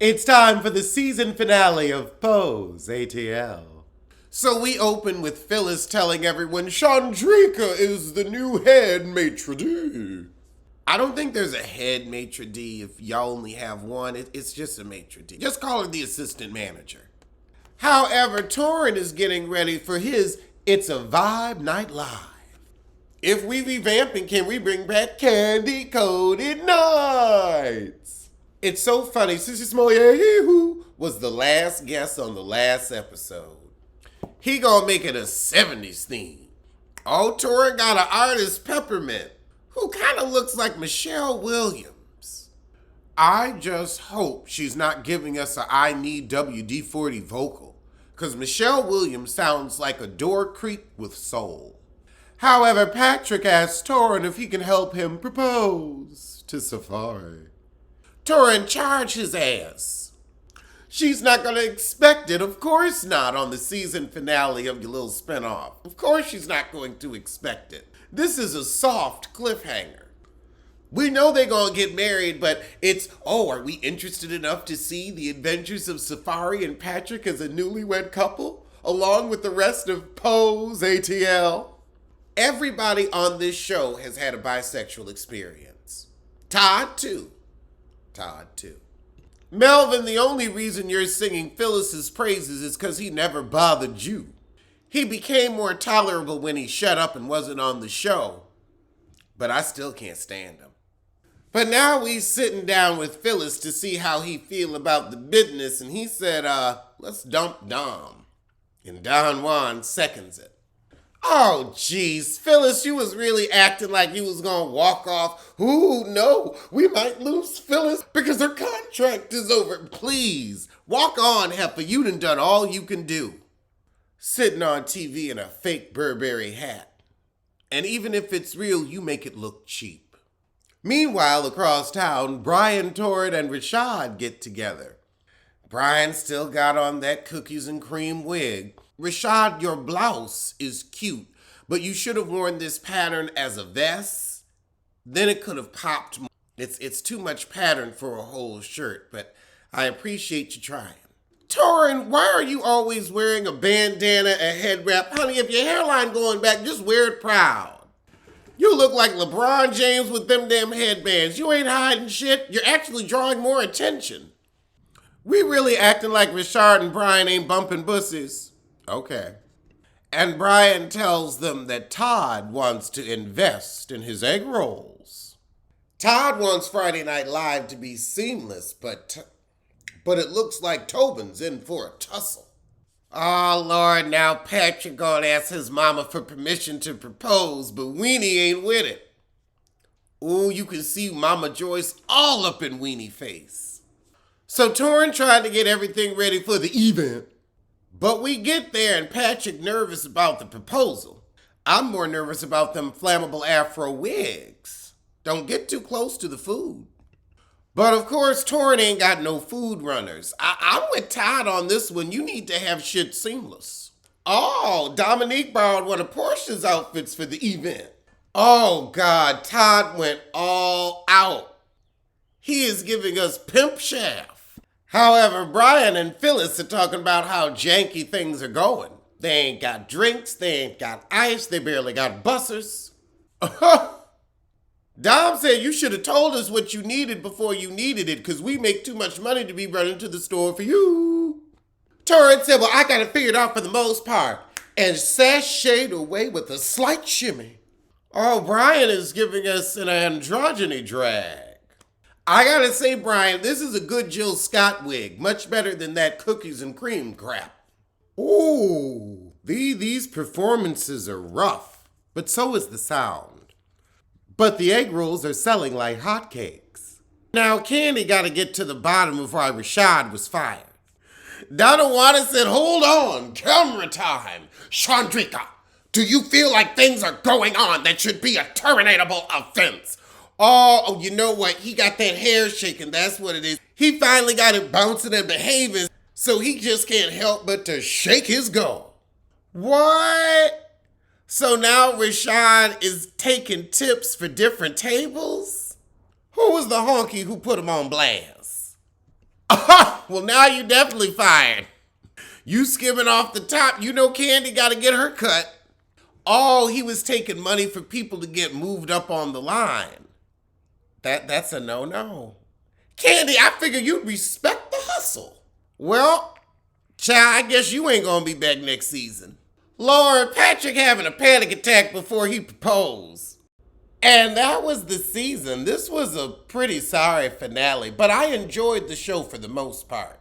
It's time for the season finale of Pose ATL. So we open with Phyllis telling everyone Chandrika is the new head maitre d'. I don't think there's a head maitre d' if y'all only have one. It's just a maitre d'. Just call her the assistant manager. However, Torrin is getting ready for his It's a Vibe Night Live. If we revamping, can we bring back Kandi Coded Nights? It's so funny. Sissy Smollett, who was the last guest on the last episode. He gonna make it a 70s theme. Oh, Torrin got an artist, Peppermint, who kind of looks like Michelle Williams. I just hope she's not giving us a I Need WD-40 vocal, because Michelle Williams sounds like a door creak with soul. However, Patrick asks Torrin if he can help him propose to Safari. Torrin charged his ass. She's not going to expect it. Of course not on the season finale of your little spinoff. Of course she's not going to expect it. This is a soft cliffhanger. We know they're going to get married, but it's, are we interested enough to see the adventures of Safari and Patrick as a newlywed couple, along with the rest of Pose ATL? Everybody on this show has had a bisexual experience. Todd, too. Melvin, the only reason you're singing Phyllis's praises is because he never bothered you. He became more tolerable when he shut up and wasn't on the show. But I still can't stand him. But now we sitting down with Phyllis to see how he feel about the business, and he said, let's dump Dom. And Don Juan seconds it. Oh, geez, Phyllis, you was really acting like you was gonna walk off. Ooh, no, we might lose Phyllis because her contract is over. Please, walk on, Heifer. You done all you can do. Sitting on TV in a fake Burberry hat. And even if it's real, you make it look cheap. Meanwhile, across town, Brian, Torrin, and Rashad get together. Brian still got on that cookies and cream wig. Rashad, your blouse is cute, but you should have worn this pattern as a vest. Then it could have popped more. It's too much pattern for a whole shirt, but I appreciate you trying. Torrin, why are you always wearing a bandana, a head wrap? Honey, if your hairline going back, just wear it proud. You look like LeBron James with them damn headbands. You ain't hiding shit. You're actually drawing more attention. We really acting like Rashad and Brian ain't bumping bussies. Okay. And Brian tells them that Todd wants to invest in his egg rolls. Todd wants Friday Night Live to be seamless, but it looks like Tobin's in for a tussle. Oh, Lord, now Patrick gonna ask his mama for permission to propose, but Weenie ain't with it. Ooh, you can see Mama Joyce all up in Weenie face. So Torrin tried to get everything ready for the event. But we get there and Patrick nervous about the proposal. I'm more nervous about them flammable afro wigs. Don't get too close to the food. But of course, Torrin ain't got no food runners. I'm with Todd on this one. You need to have shit seamless. Oh, Dominique borrowed one of Portia's outfits for the event. Oh God, Todd went all out. He is giving us pimp shaft. However, Brian and Phyllis are talking about how janky things are going. They ain't got drinks, they ain't got ice, they barely got bussers. Dom said you should have told us what you needed before you needed it, because we make too much money to be running to the store for you. Torrin said, well, I got it figured out for the most part, and sashayed away with a slight shimmy. Oh, Brian is giving us an androgyny drag. I gotta say, Brian, this is a good Jill Scott wig. Much better than that cookies and cream crap. Ooh, these performances are rough, but so is the sound. But the egg rolls are selling like hotcakes. Now, Kandi gotta get to the bottom of why Rashad was fired. Donna Wada said, hold on, camera time. Chandrika, do you feel like things are going on that should be a terminatable offense? Oh, you know what? He got that hair shaking. That's what it is. He finally got it bouncing and behaving, so he just can't help but to shake his goal. What? So now Rashad is taking tips for different tables? Who was the honky who put him on blast? well, now you definitely fired. You skimming off the top. You know Kandi got to get her cut. Oh, he was taking money for people to get moved up on the line. That's a no-no. Kandi, I figure you'd respect the hustle. Well, child, I guess you ain't gonna be back next season. Lord, Patrick having a panic attack before he proposed. And that was the season. This was a pretty sorry finale, but I enjoyed the show for the most part.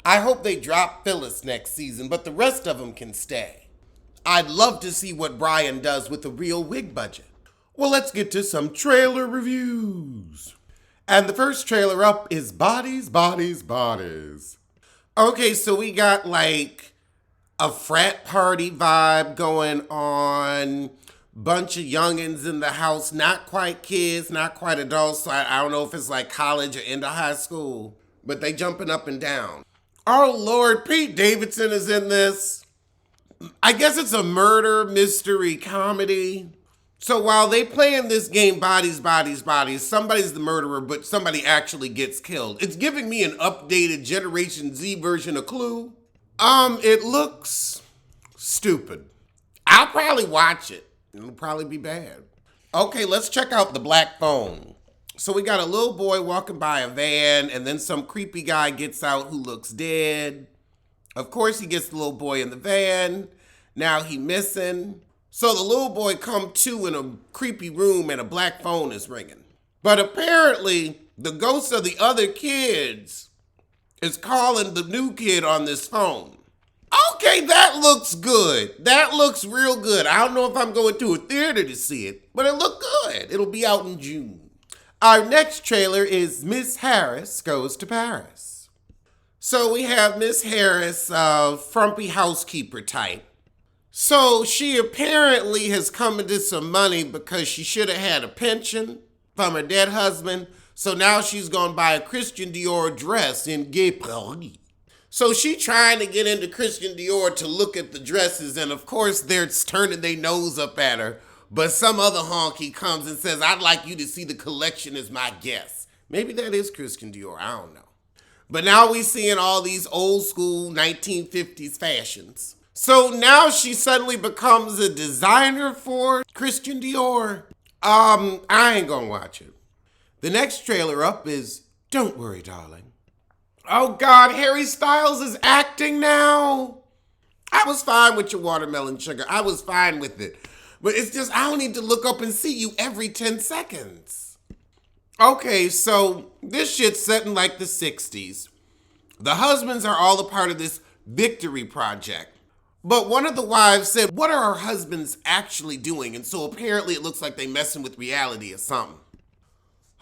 I hope they drop Phyllis next season, but the rest of them can stay. I'd love to see what Brian does with a real wig budget. Well, let's get to some trailer reviews. And the first trailer up is Bodies, Bodies, Bodies. Okay, so we got like a frat party vibe going on. Bunch of youngins in the house, not quite kids, not quite adults. So I don't know if it's like college or into high school, but they jumping up and down. Oh Lord, Pete Davidson is in this. I guess it's a murder mystery comedy. So while they playing this game, Bodies, Bodies, Bodies, somebody's the murderer, but somebody actually gets killed. It's giving me an updated Generation Z version of Clue. It looks stupid. I'll probably watch it. It'll probably be bad. Okay, let's check out The Black Phone. So we got a little boy walking by a van, and then some creepy guy gets out who looks dead. Of course, he gets the little boy in the van. Now he missing. So the little boy come to in a creepy room, and a black phone is ringing. But apparently, the ghost of the other kids is calling the new kid on this phone. Okay, that looks good. That looks real good. I don't know if I'm going to a theater to see it, but it looked good. It'll be out in June. Our next trailer is Miss Harris Goes to Paris. So we have Miss Harris, frumpy housekeeper type. So she apparently has come into some money because she should have had a pension from her dead husband. So now she's going to buy a Christian Dior dress in Gay Paris. So she trying to get into Christian Dior to look at the dresses, and of course they're turning their nose up at her. But some other honky comes and says, I'd like you to see the collection as my guest. Maybe that is Christian Dior, I don't know. But now we seeing all these old school 1950s fashions. So now she suddenly becomes a designer for Christian Dior. I ain't gonna watch it. The next trailer up is Don't Worry, Darling. Oh God, Harry Styles is acting now. I was fine with your watermelon sugar. I was fine with it. But it's just, I don't need to look up and see you every 10 seconds. Okay, so this shit's set in like the 60s. The husbands are all a part of this victory project. But one of the wives said, what are our husbands actually doing? And so apparently it looks like they messing with reality or something.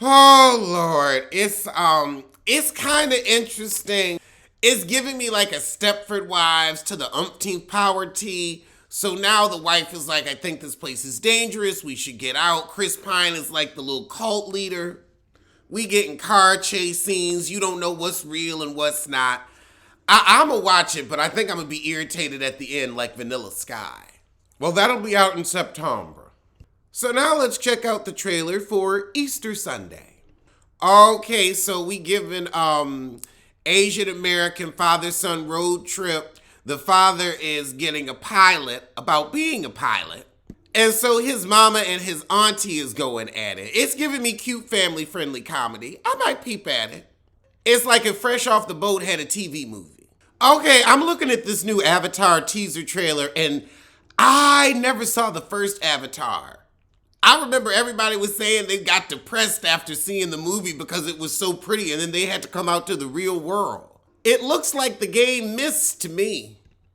Oh Lord, it's kind of interesting. It's giving me like a Stepford Wives to the umpteenth power T. So now the wife is like, I think this place is dangerous. We should get out. Chris Pine is like the little cult leader. We getting car chase scenes. You don't know what's real and what's not. I'm going to watch it, but I think I'm going to be irritated at the end like Vanilla Sky. Well, that'll be out in September. So now let's check out the trailer for Easter Sunday. Okay, so we giving Asian American father-son road trip. The father is getting a pilot about being a pilot. And so his mama and his auntie is going at it. It's giving me cute family-friendly comedy. I might peep at it. It's like if Fresh Off the Boat had a TV movie. Okay, I'm looking at this new Avatar teaser trailer, and I never saw the first Avatar. I remember everybody was saying they got depressed after seeing the movie because it was so pretty, and then they had to come out to the real world. It looks like the game missed to me.